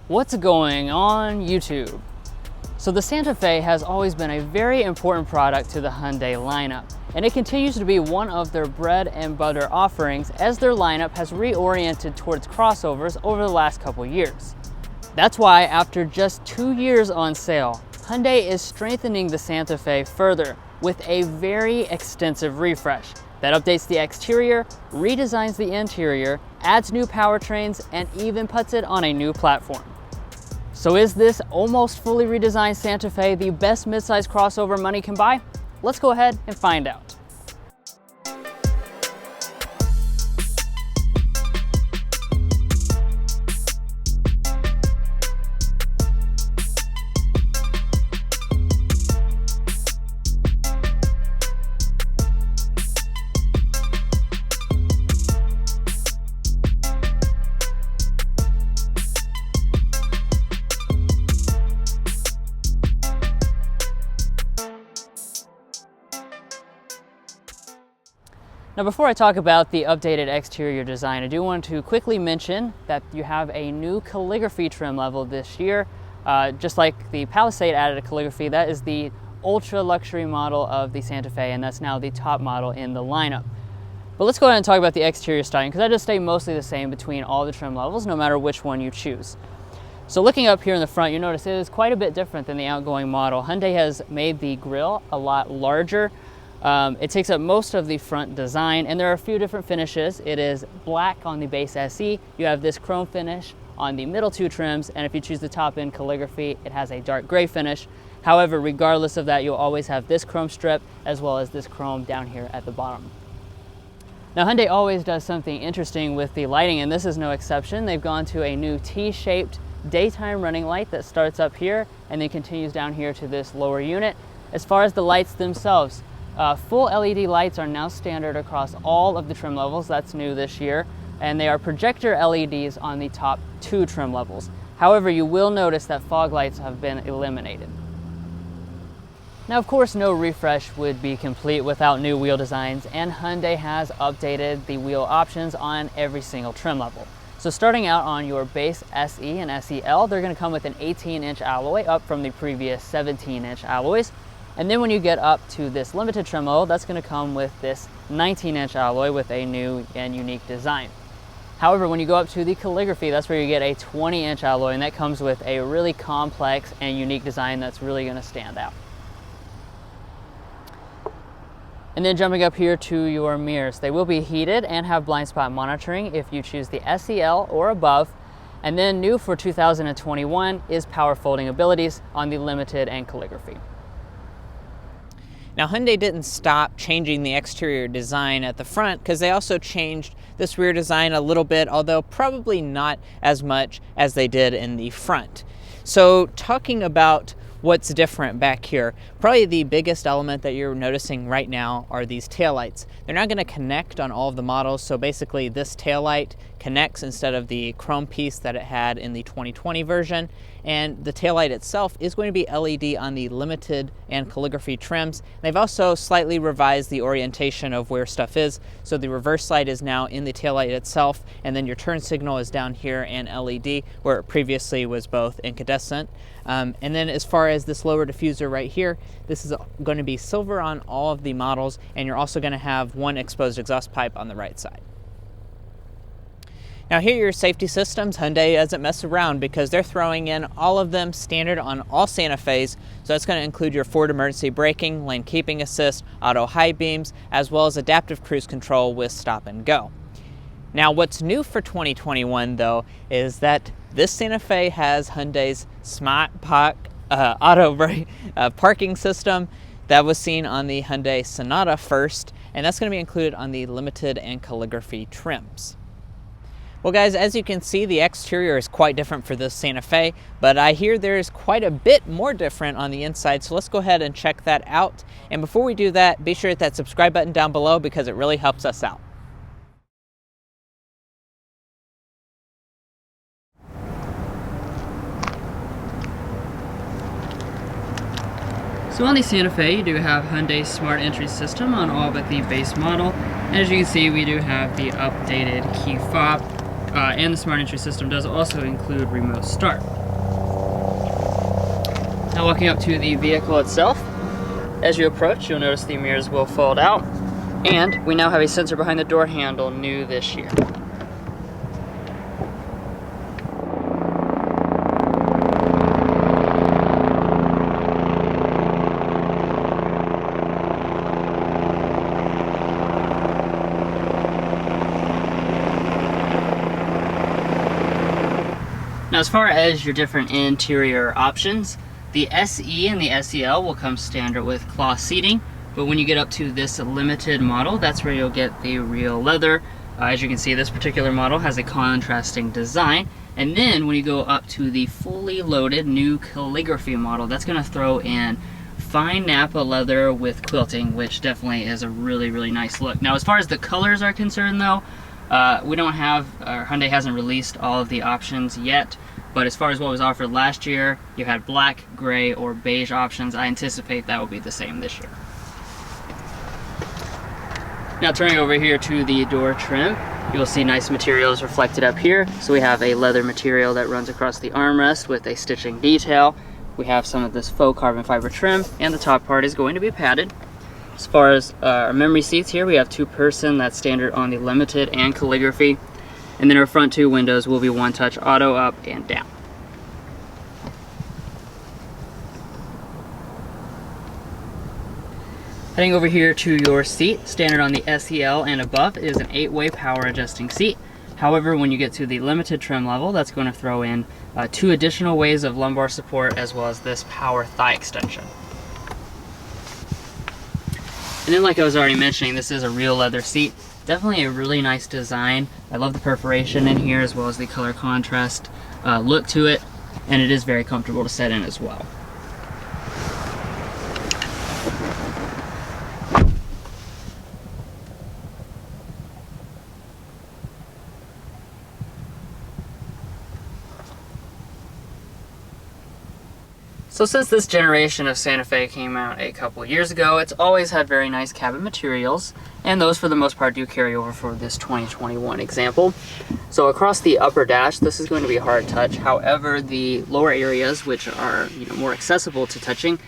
What's going on YouTube? So the Santa Fe has always been a very important product to the Hyundai lineup, and it continues to be one of their bread and butter offerings as their lineup has reoriented towards crossovers over the last couple years. That's why after just 2 years on sale, Hyundai is strengthening the Santa Fe further with a very extensive refresh that updates the exterior, redesigns the interior, adds new powertrains, and even puts it on a new platform. So is this almost fully redesigned Santa Fe the best midsize crossover money can buy? Let's go ahead and find out. Now before I talk about the updated exterior design, I do want to quickly mention that you have a new calligraphy trim level this year. Just like the Palisade added a calligraphy, that is the ultra luxury model of the Santa Fe, and that's now the top model in the lineup. But let's go ahead and talk about the exterior styling, because that just stay mostly the same between all the trim levels, no matter which one you choose. So looking up here in the front, you notice it is quite a bit different than the outgoing model. Hyundai has made the grille a lot larger. It takes up most of the front design, and there are a few different finishes. It is black on the base SE, you have this chrome finish on the middle two trims, and if you choose the top end calligraphy, it has a dark gray finish. However, regardless of that, you'll always have this chrome strip as well as this chrome down here at the bottom. Now Hyundai always does something interesting with the lighting, and this is no exception. They've gone to a new T-shaped daytime running light that starts up here and then continues down here to this lower unit. As far as the lights themselves, full LED lights are now standard across all of the trim levels. That's new this year, and they are projector LEDs on the top two trim levels. However, you will notice that fog lights have been eliminated. Now, of course, no refresh would be complete without new wheel designs, and Hyundai has updated the wheel options on every single trim level. So starting out on your base SE and SEL, they're going to come with an 18-inch alloy up from the previous 17-inch alloys. And then when you get up to this limited trim level, that's going to come with this 19-inch alloy with a new and unique design. However, when you go up to the calligraphy, that's where you get a 20-inch alloy, and that comes with a really complex and unique design that's really going to stand out. And then jumping up here to your mirrors, they will be heated and have blind spot monitoring if you choose the SEL or above. And then new for 2021 is power folding abilities on the limited and calligraphy. Now Hyundai didn't stop changing the exterior design at the front, because they also changed this rear design a little bit, although probably not as much as they did in the front. So talking about what's different back here, probably the biggest element that you're noticing right now are these taillights. They're not going to connect on all of the models, so basically this taillight connects instead of the chrome piece that it had in the 2020 version, and the taillight itself is going to be LED on the limited and calligraphy trims. They've also slightly revised the orientation of where stuff is, so the reverse light is now in the taillight itself, and then your turn signal is down here and LED, where it previously was both incandescent. And then as far as this lower diffuser right here, this is going to be silver on all of the models, and you're also going to have one exposed exhaust pipe on the right side. Now here are your safety systems. Hyundai doesn't mess around, because they're throwing in all of them standard on all Santa Fe's. So that's going to include your forward emergency braking, lane keeping assist, auto high beams, as well as adaptive cruise control with stop and go. Now what's new for 2021 though is that this Santa Fe has Hyundai's Smart Park auto parking system that was seen on the Hyundai Sonata first, and that's going to be included on the limited and calligraphy trims. Well guys, as you can see, the exterior is quite different for this Santa Fe, but I hear there is quite a bit more different on the inside, so let's go ahead and check that out. And before we do that, be sure to hit that subscribe button down below, because it really helps us out. So on the Santa Fe, you do have Hyundai's smart entry system on all but the base model. And as you can see, we do have the updated key fob. and the smart entry system does also include remote start. Now walking up to the vehicle itself, as you approach, you'll notice the mirrors will fold out, and we now have a sensor behind the door handle, new this year. Now, as far as your different interior options, the SE and the SEL will come standard with cloth seating, but when you get up to this limited model, that's where you'll get the real leather. As you can see, this particular model has a contrasting design, and then when you go up to the fully loaded new calligraphy model, that's going to throw in fine Napa leather with quilting, which definitely is a really, really nice look. Now, as far as the colors are concerned though, Hyundai hasn't released all of the options yet, but as far as what was offered last year, you had black, gray, or beige options. I anticipate that will be the same this year. Now turning over here to the door trim, you'll see nice materials reflected up here. So we have a leather material that runs across the armrest with a stitching detail. We have some of this faux carbon fiber trim, and the top part is going to be padded. As far as our memory seats here, we have 2-person, that's standard on the Limited and Calligraphy. And then our front 2 windows will be one-touch auto up and down. Heading over here to your seat, standard on the SEL and above is an 8-way power adjusting seat. However, when you get to the Limited trim level, that's going to throw in 2 additional ways of lumbar support, as well as this power thigh extension. And then, like I was already mentioning, this is a real leather seat. Definitely a really nice design. I love the perforation in here, as well as the color contrast look to it, and it is very comfortable to sit in as well. So since this generation of Santa Fe came out a couple of years ago, it's always had very nice cabin materials, and those for the most part do carry over for this 2021 example. So across the upper dash, this is going to be a hard touch. However, the lower areas, which are more accessible to touching,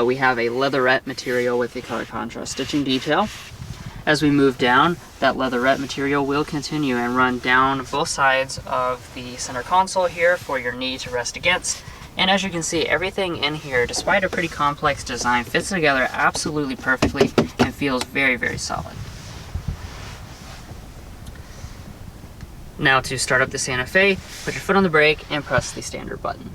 we have a leatherette material with the color contrast stitching detail. As we move down, that leatherette material will continue and run down both sides of the center console here for your knee to rest against. And as you can see, everything in here, despite a pretty complex design, fits together absolutely perfectly and feels very, very solid. Now to start up the Santa Fe, put your foot on the brake and press the standard button.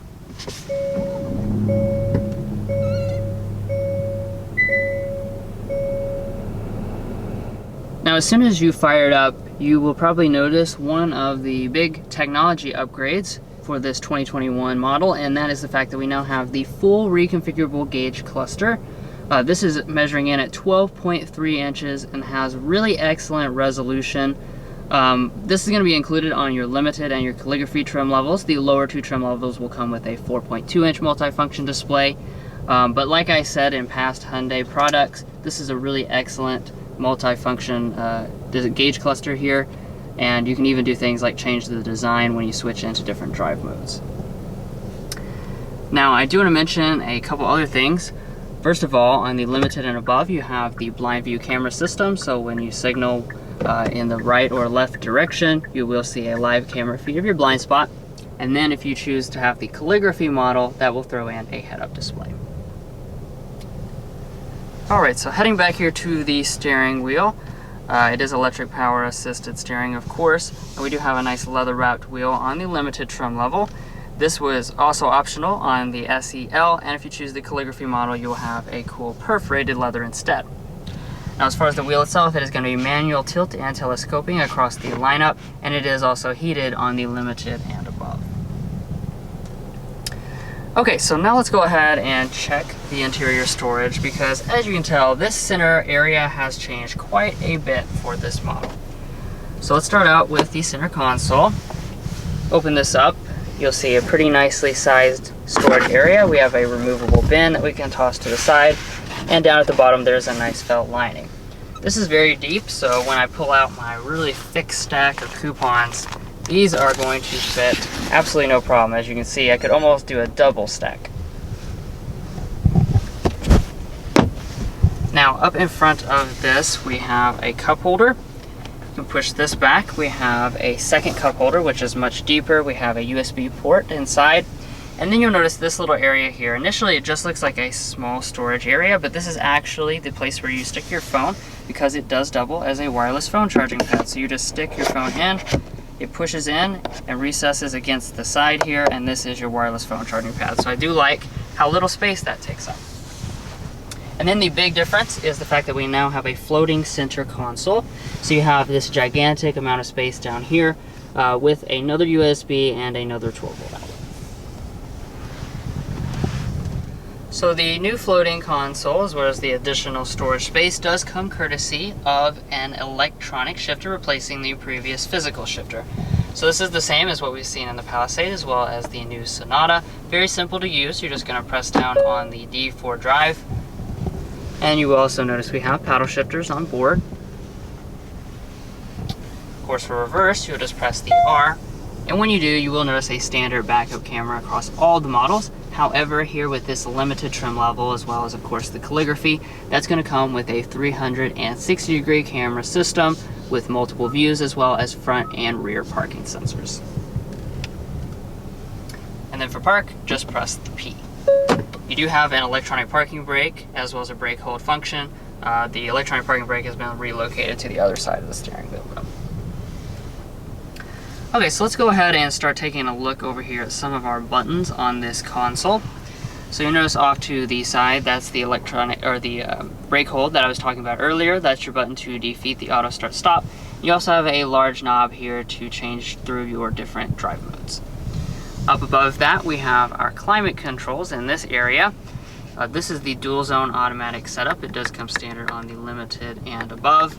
Now, as soon as you fire it up, you will probably notice one of the big technology upgrades for this 2021 model, and that is the fact that we now have the full reconfigurable gauge cluster. This is measuring in at 12.3 inches and has really excellent resolution. This is going to be included on your Limited and your Calligraphy trim levels. The lower 2 trim levels will come with a 4.2 inch multifunction display. But like I said in past Hyundai products, this is a really excellent multifunction gauge cluster here. And you can even do things like change the design when you switch into different drive modes. Now, I do want to mention a couple other things. First of all, on the Limited and above, you have the blind view camera system. So when you signal in the right or left direction, you will see a live camera feed of your blind spot. And then if you choose to have the Calligraphy model, that will throw in a head-up display. Alright, so heading back here to the steering wheel. It is electric power assisted steering, of course, and we do have a nice leather wrapped wheel on the Limited trim level. This was also optional on the SEL, and if you choose the Calligraphy model, you will have a cool perforated leather instead. Now, as far as the wheel itself, it is going to be manual tilt and telescoping across the lineup, and it is also heated on the Limited and above. Okay, so now let's go ahead and check the interior storage, because as you can tell, this center area has changed quite a bit for this model. So let's start out with the center console. Open this up, you'll see a pretty nicely sized storage area. We have a removable bin that we can toss to the side, and down at the bottom there's a nice felt lining. This is very deep, so when I pull out my really thick stack of coupons, These are going to fit absolutely no problem. As you can see, I could almost do a double stack. Now, up in front of this, we have a cup holder. You can push this back. We have a second cup holder, which is much deeper. We have a USB port inside. And then you'll notice this little area here. Initially, it just looks like a small storage area, but this is actually the place where you stick your phone because it does double as a wireless phone charging pad. So you just stick your phone in, it pushes in and recesses against the side here, and this is your wireless phone charging pad. So I do like how little space that takes up. And then the big difference is the fact that we now have a floating center console. So you have this gigantic amount of space down here with another USB and another 12-volt outlet. So the new floating console, as well as the additional storage space, does come courtesy of an electronic shifter replacing the previous physical shifter. So this is the same as what we've seen in the Palisade as well as the new Sonata. Very simple to use. You're just going to press down on the D for drive. And you will also notice we have paddle shifters on board. Of course, for reverse, you'll just press the R. And when you do, you will notice a standard backup camera across all the models. However, here with this limited trim level, as well as of course the calligraphy, that's going to come with a 360-degree camera system with multiple views, as well as front and rear parking sensors. And then for park, just press the P. You do have an electronic parking brake, as well as a brake hold function. The electronic parking brake has been relocated to the other side of the steering wheel. Okay, so let's go ahead and start taking a look over here at some of our buttons on this console. So you'll notice off to the side, that's the electronic, or the brake hold that I was talking about earlier. That's your button to defeat the auto start stop. You also have a large knob here to change through your different drive modes. Up above that, we have our climate controls in this area. This is the dual zone automatic setup. It does come standard on the Limited and above.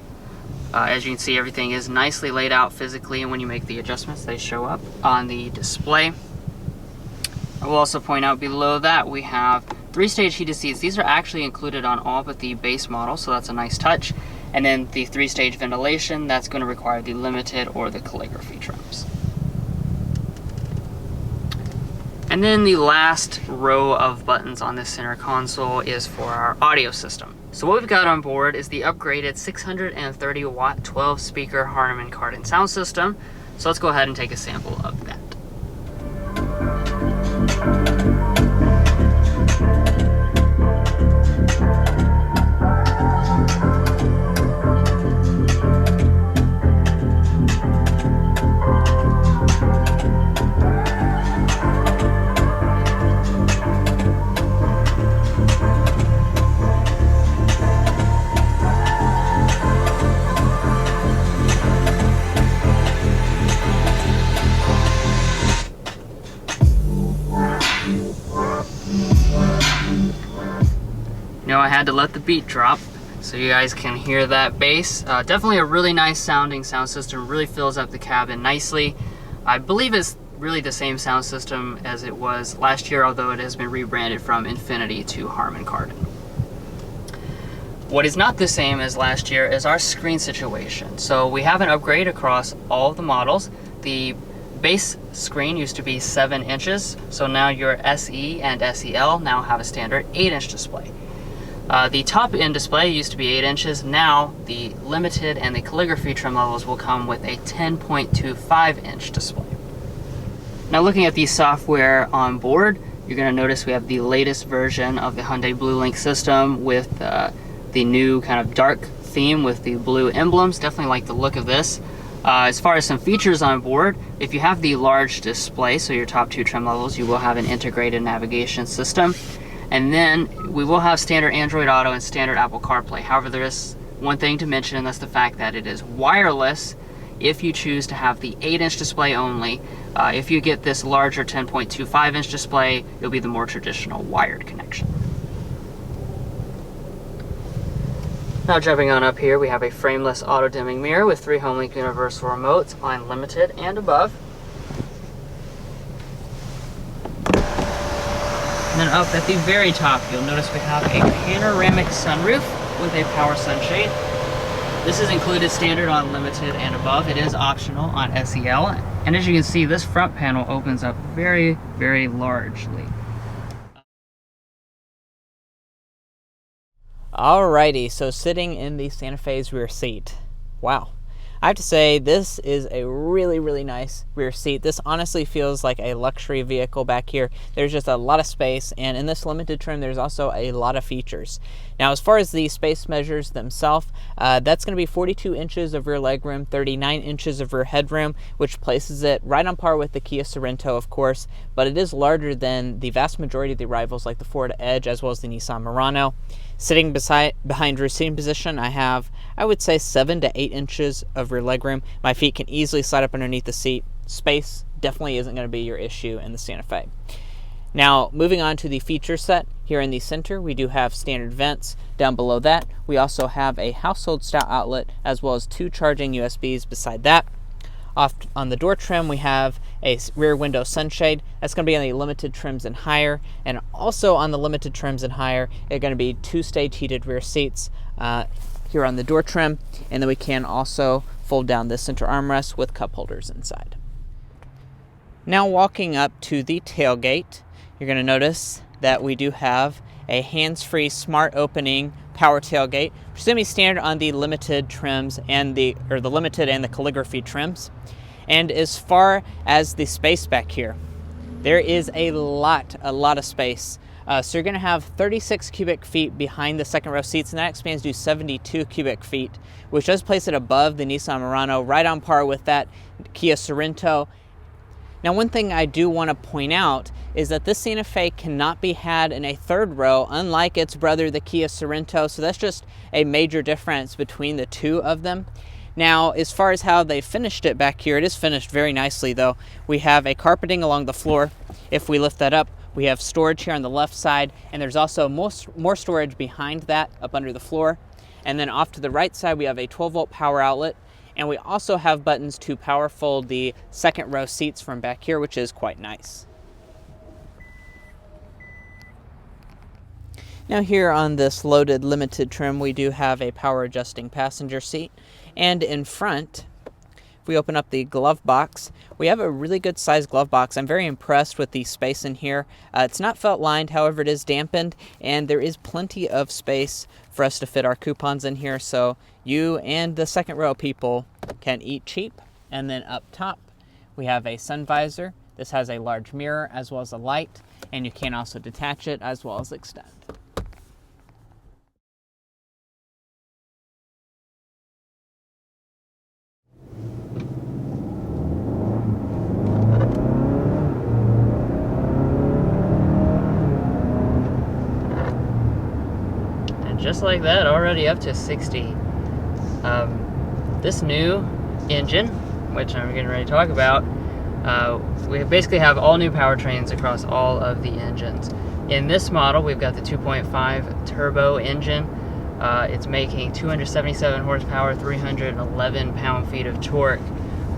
As you can see, everything is nicely laid out physically, and when you make the adjustments, they show up on the display. I will also point out below that we have 3-stage heated seats. These are actually included on all but the base model, so that's a nice touch. And then the 3-stage ventilation, that's going to require the Limited or the calligraphy trims. And then the last row of buttons on this center console is for our audio system. So what we've got on board is the upgraded 630 watt 12 speaker Harman Kardon sound system. So let's go ahead and take a sample of that. I had to let the beat drop so you guys can hear that bass. Definitely a really nice sounding sound system, really fills up the cabin nicely. I believe it's really the same sound system as it was last year, although it has been rebranded from Infinity to Harman Kardon. What is not the same as last year is our screen situation. So we have an upgrade across all of the models. The base screen used to be 7 inches, so now your SE and SEL now have a standard 8-inch display. The top end display used to be 8 inches. Now the Limited and the calligraphy trim levels will come with a 10.25-inch display. Now looking at the software on board, you're going to notice we have the latest version of the Hyundai Blue Link system with the new kind of dark theme with the blue emblems. Definitely like the look of this. As far as some features on board, if you have the large display, so your top 2 trim levels, you will have an integrated navigation system. And then we will have standard Android Auto and standard Apple CarPlay. However, there is one thing to mention, and that's the fact that it is wireless if you choose to have the 8-inch display only. If you get this larger 10.25-inch display, it'll be the more traditional wired connection. Now jumping on up here, we have a frameless auto-dimming mirror with 3 HomeLink universal remotes on Limited and above. And then up at the very top, you'll notice we have a panoramic sunroof with a power sunshade. This is included standard on Limited and above. It is optional on SEL. And as you can see, this front panel opens up very, very largely. Alrighty, so sitting in the Santa Fe's rear seat. Wow. I have to say, this is a really, really nice rear seat. This honestly feels like a luxury vehicle back here. There's just a lot of space, and in this limited trim, there's also a lot of features. Now, as far as the space measures themselves, that's going to be 42 inches of rear legroom, 39 inches of rear headroom, which places it right on par with the Kia Sorento, of course, but it is larger than the vast majority of the rivals like the Ford Edge as well as the Nissan Murano. Sitting behind rear seating position, I have, I would say, 7 to 8 inches of rear legroom. My feet can easily slide up underneath the seat. Space definitely isn't going to be your issue in the Santa Fe. Now, moving on to the feature set, here in the center, we do have standard vents. Down below that, we also have a household style outlet as well as 2 charging USBs beside that. Off on the door trim, we have a rear window sunshade. That's going to be on the limited trims and higher. And also on the limited trims and higher, it's going to be 2-stage heated rear seats here on the door trim. And then we can also fold down this center armrest with cup holders inside. Now walking up to the tailgate, you're going to notice that we do have a hands-free smart opening power tailgate, which is going to be standard on the limited trims and the limited and the calligraphy trims. And as far as the space back here, there is a lot of space. So you're going to have 36 cubic feet behind the second row seats, and that expands to 72 cubic feet, which does place it above the Nissan Murano, right on par with that Kia Sorento. Now, one thing I do want to point out is that this Santa Fe cannot be had in a third row, unlike its brother, the Kia Sorento. So that's just a major difference between the two of them. Now, as far as how they finished it back here, it is finished very nicely, though. We have a carpeting along the floor. If we lift that up, we have storage here on the left side, and there's also more storage behind that up under the floor. And then off to the right side, we have a 12-volt power outlet. And we also have buttons to power fold the second row seats from back here, which is quite nice. Now here on this loaded limited trim, we do have a power adjusting passenger seat. And in front, if we open up the glove box, we have a really good sized glove box. I'm very impressed with the space in here. It's not felt lined, however it is dampened, and there is plenty of space for us to fit our coupons in here, so you and the second row people can eat cheap. And then up top, we have a sun visor. This has a large mirror as well as a light, and you can also detach it as well as extend. Just like that, already up to 60. This new engine, which I'm getting ready to talk about, we basically have all new powertrains across all of the engines. In this model, we've got the 2.5 turbo engine. It's making 277 horsepower, 311 pound-feet of torque,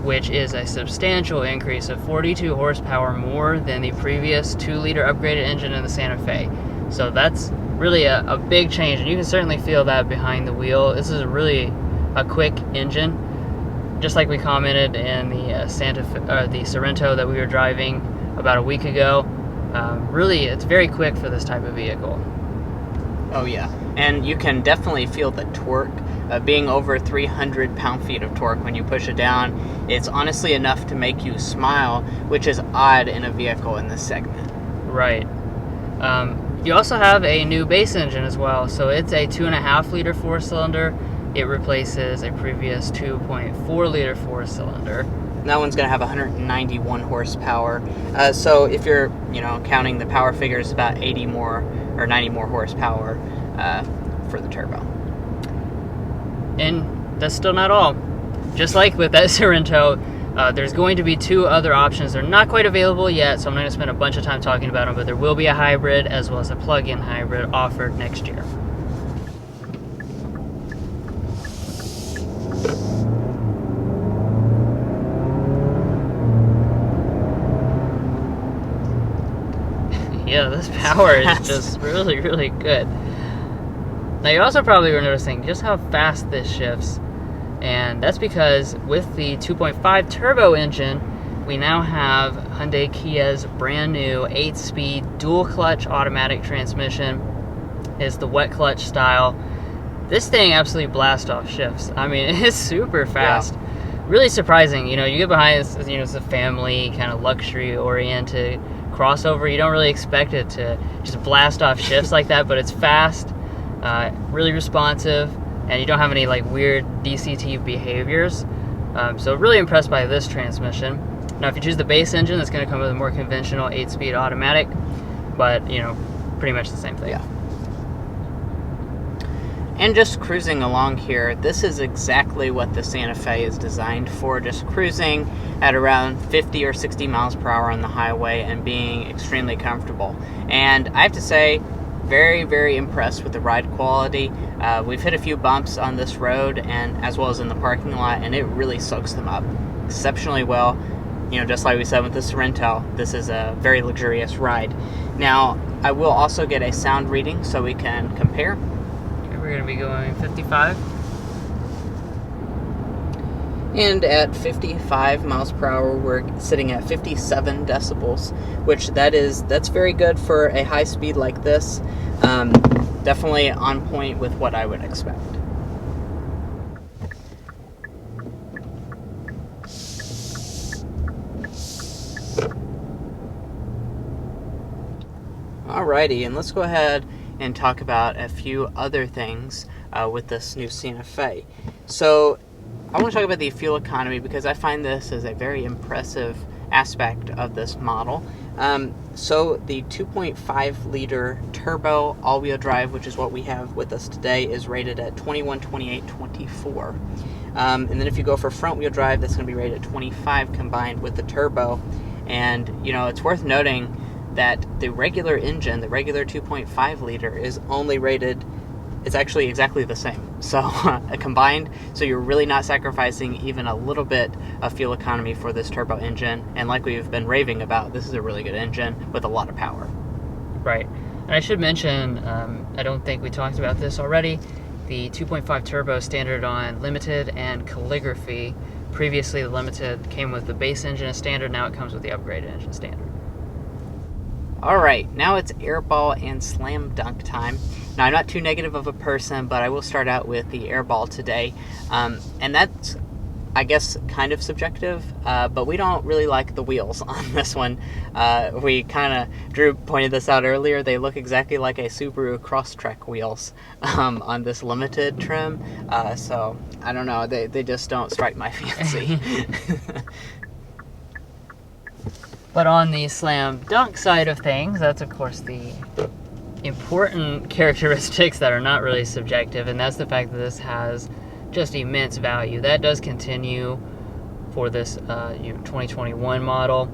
which is a substantial increase of 42 horsepower more than the previous 2-liter upgraded engine in the Santa Fe. So that's really a big change, and you can certainly feel that behind the wheel. This is really a quick engine, just like we commented in the the Sorento that we were driving about a week ago. Really, it's very quick for this type of vehicle. Oh yeah, and you can definitely feel the torque. Being over 300 pound-feet of torque when you push it down, it's honestly enough to make you smile, which is odd in a vehicle in this segment. Right. You also have a new base engine as well. So it's a 2.5-liter 4-cylinder. It replaces a previous 2.4-liter 4-cylinder. That one's going to have 191 horsepower. So if you're, counting the power figures, about 80 more or 90 more horsepower for the turbo. And that's still not all. Just like with that Sorento, there's going to be 2 other options. They're not quite available yet, so I'm not going to spend a bunch of time talking about them, but there will be a hybrid as well as a plug-in hybrid offered next year. Yeah, this power is just really, really good. Now, you also probably were noticing just how fast this shifts. And that's because with the 2.5 turbo engine, we now have Hyundai Kia's brand new 8-speed dual clutch automatic transmission. It's the wet clutch style. This thing absolutely blasts off shifts. I mean, it's super fast. Yeah. Really surprising. You get behind this, it's a family kind of luxury oriented crossover. You don't really expect it to just blast off shifts like that, but it's fast, really responsive, and you don't have any like weird DCT behaviors. So really impressed by this transmission. Now, if you choose the base engine, it's going to come with a more conventional 8-speed automatic, but pretty much the same thing. Yeah. And just cruising along here, this is exactly what the Santa Fe is designed for, just cruising at around 50 or 60 miles per hour on the highway and being extremely comfortable. And I have to say, very, very impressed with the ride quality. We've hit a few bumps on this road and as well as in the parking lot, and it really soaks them up exceptionally well. Just like we said with the Sorento, this is a very luxurious ride. Now, I will also get a sound reading so we can compare. We're going to be going 55. And at 55 miles per hour, we're sitting at 57 decibels, which that's very good for a high speed like this. Definitely on point with what I would expect. Alrighty, and let's go ahead and talk about a few other things with this new Santa Fe. So I want to talk about the fuel economy because I find this as a very impressive aspect of this model. So the 2.5 liter turbo all-wheel drive, which is what we have with us today, is rated at 21, 28, 24. And then if you go for front-wheel drive, that's going to be rated at 25 combined with the turbo. And it's worth noting that the regular engine, the regular 2.5 liter, is only rated, it's actually exactly the same. So combined, so you're really not sacrificing even a little bit of fuel economy for this turbo engine. And like we've been raving about, this is a really good engine with a lot of power. Right. And I should mention, I don't think we talked about this already, the 2.5 turbo standard on Limited and Calligraphy. Previously, the Limited came with the base engine as standard. Now it comes with the upgraded engine standard. Alright, now it's airball and slam dunk time. Now, I'm not too negative of a person, but I will start out with the airball today. And that's, I guess, kind of subjective, but we don't really like the wheels on this one. We kind of, Drew pointed this out earlier, they look exactly like a Subaru Crosstrek wheels on this Limited trim. So, I don't know, they just don't strike my fancy. But on the slam dunk side of things, that's of course the important characteristics that are not really subjective, and that's the fact that this has just immense value. That does continue for this 2021 model.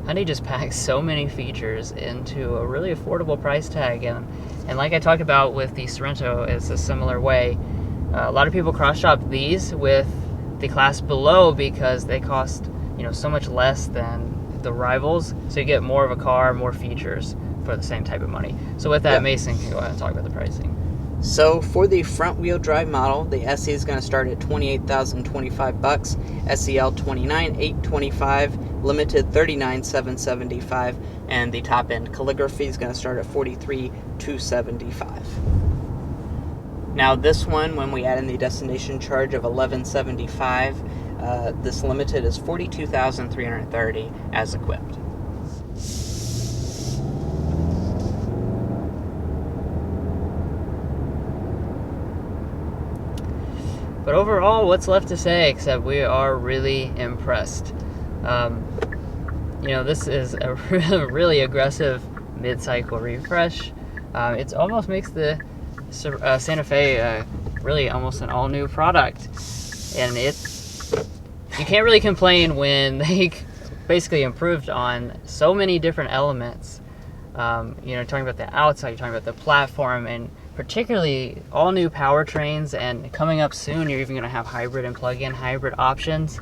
Hyundai just packs so many features into a really affordable price tag, and like I talked about with the Sorento, it's a similar way. A lot of people cross-shop these with the class below because they cost so much less than the rivals, so you get more of a car, more features for the same type of money. So with that, yeah. Mason can go ahead and talk about the pricing. So for the front wheel drive model, the SE is going to start at $28,025, SEL $29,825, Limited $39,775, and the top end Calligraphy is going to start at $43,275. Now this one, when we add in the destination charge of $1175, this Limited is $42,330 as equipped. But overall, what's left to say except we are really impressed. This is a really aggressive mid-cycle refresh. It almost makes the Santa Fe really almost an all-new product. And you can't really complain when they basically improved on so many different elements. Talking about the outside, you're talking about the platform, and particularly all new powertrains, and coming up soon, you're even going to have hybrid and plug-in hybrid options,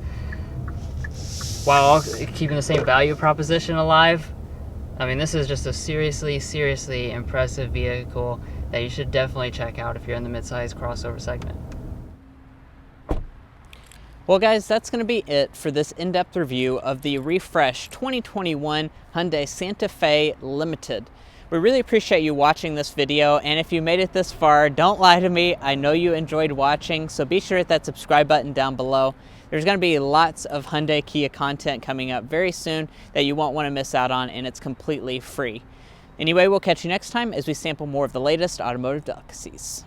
while keeping the same value proposition alive. I mean, this is just a seriously, seriously impressive vehicle that you should definitely check out if you're in the midsize crossover segment. Well guys, that's going to be it for this in-depth review of the refreshed 2021 Hyundai Santa Fe Limited. We really appreciate you watching this video, and if you made it this far, don't lie to me. I know you enjoyed watching, so be sure to hit that subscribe button down below. There's going to be lots of Hyundai Kia content coming up very soon that you won't want to miss out on, and it's completely free. Anyway, we'll catch you next time as we sample more of the latest automotive delicacies.